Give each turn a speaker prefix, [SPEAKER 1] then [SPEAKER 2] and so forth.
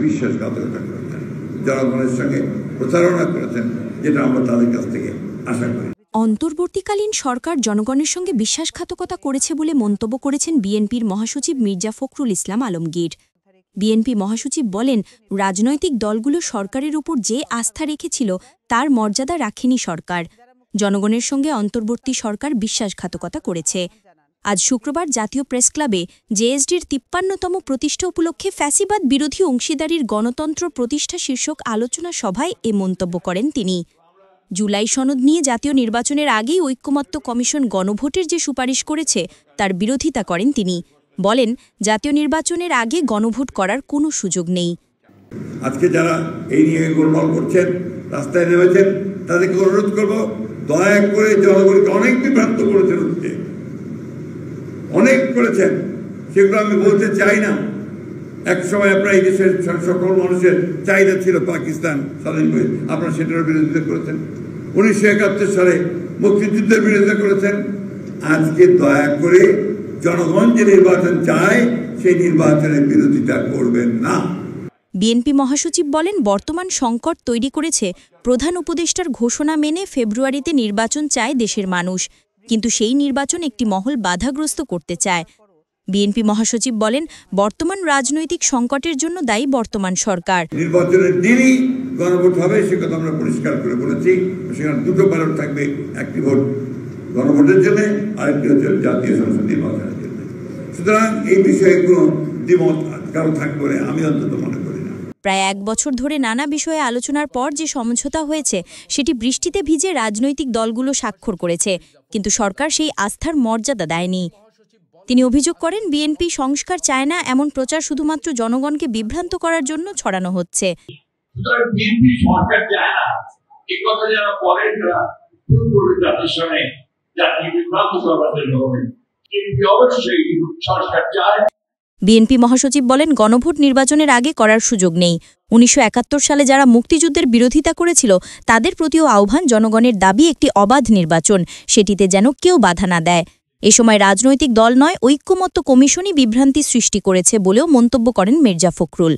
[SPEAKER 1] বিশ্বাসঘাতকতা করেছেন, জনগণের সঙ্গে প্রতারণা করেছেন, যেটা আমরা তাদের কাছ থেকে আশা করি।
[SPEAKER 2] অন্তর্বর্তীকালীন সরকার জনগণের সঙ্গে বিশ্বাসঘাতকতা করেছে বলে মন্তব্য করেছেন বিএনপির মহাসচিব মির্জা ফখরুল ইসলাম আলমগীর। বিএনপি মহাসচিব বলেন, রাজনৈতিক দলগুলো সরকারের উপর যে আস্থা রেখেছিল তার মর্যাদা রাখেনি সরকার। জনগণের সঙ্গে অন্তর্বর্তী সরকার বিশ্বাসঘাতকতা করেছে। আজ শুক্রবার জাতীয় প্রেসক্লাবে জেএসডির ৫৩তম প্রতিষ্ঠা উপলক্ষে ফ্যাসিবাদ বিরোধী অংশীদারির গণতন্ত্র প্রতিষ্ঠা শীর্ষক আলোচনা সভায় এ মন্তব্য করেন তিনি। জুলাই সনদ নিয়ে জাতীয় নির্বাচনের আগেই ঐক্যমত্য কমিশন গণভোটের যে সুপারিশ করেছে তার বিরোধিতা করেন তিনি। বলেন, জাতীয় নির্বাচনের আগে গণভোট করার কোনো সুযোগ নেই।
[SPEAKER 1] আজকে যারা এই নিয়ে গোলমাল করছেন, রাস্তায় নেমেছেন, তাদেরকে অনুরোধ করব, দয়া করে জনগণকে অনেক বিভ্রান্ত করেছেন, অনেক করেছেন, সেগুলো আমি বলতে চাই না। এক সময় আপনারা এই দেশের সকল মানুষের চাহিদা ছিল পাকিস্তান স্বাধীন করে, আপনারা সেটার বিরোধিতা করেছেন। 1971 সালে মুক্তিযুদ্ধের বিরোধিতা করেছেন। আজকে দয়া করে জনগণ যে নির্বাচন চায় সেই নির্বাচনের বিরোধিতা করবেন না।
[SPEAKER 2] বিএনপি মহাসচিব বলেন, বর্তমান সংকট তৈরি করেছে প্রধান উপদেষ্টার ঘোষণা মেনে ফেব্রুয়ারিতে নির্বাচন চায় দেশের মানুষ, কিন্তু সেই নির্বাচন একটি মহল বাধাগ্রস্ত করতে চায়। বিএনপি মহাসচিব বলেন, বর্তমান রাজনৈতিক সংকটের জন্য দায়ী বর্তমান সরকার।
[SPEAKER 1] নির্বাচনের দিনই গণভোট হবে, সে কথা আমরা পরিষ্কার করে বলেছি। সেখানে দুটো ব্যালট থাকবে, একটি ভোট গণভোটের জন্য, আরেকটি হচ্ছে জাতীয় সংসদ নির্বাচনের জন্য। সুতরাং এই বিষয়ে কোনো দ্বিমত কারো থাকবে বলে আমি অন্তত মনে করি না।
[SPEAKER 2] প্রায় ১ বছর ধরে নানা বিষয়ে আলোচনার পর যে সমঝোতা হয়েছে সেটি বৃষ্টিতে ভিজে রাজনৈতিক দলগুলো স্বাক্ষর করেছে, কিন্তু সরকার সেই আস্থার মর্যাদা দেয়নি। তিনি অভিযোগ করেন, বিএনপি সংস্কার চায় না এমন প্রচার শুধুমাত্র জনগণকে বিভ্রান্ত করার জন্য ছড়ানো হচ্ছে। বিএনপি মহাসচিব বলেন, গণভোট নির্বাচনের আগে করার সুযোগ নেই। ১৯৭১ সালে যারা মুক্তিযুদ্ধের বিরোধিতা করেছিল তাদের প্রতিও আহ্বান, জনগণের দাবি একটি অবাধ নির্বাচন, সেটিতে যেন কেউ বাধা না দেয়। এ সময় রাজনৈতিক দল নয়, ঐক্যমত্য কমিশনই বিভ্রান্তি সৃষ্টি করেছে বলেও মন্তব্য করেন মির্জা ফখরুল।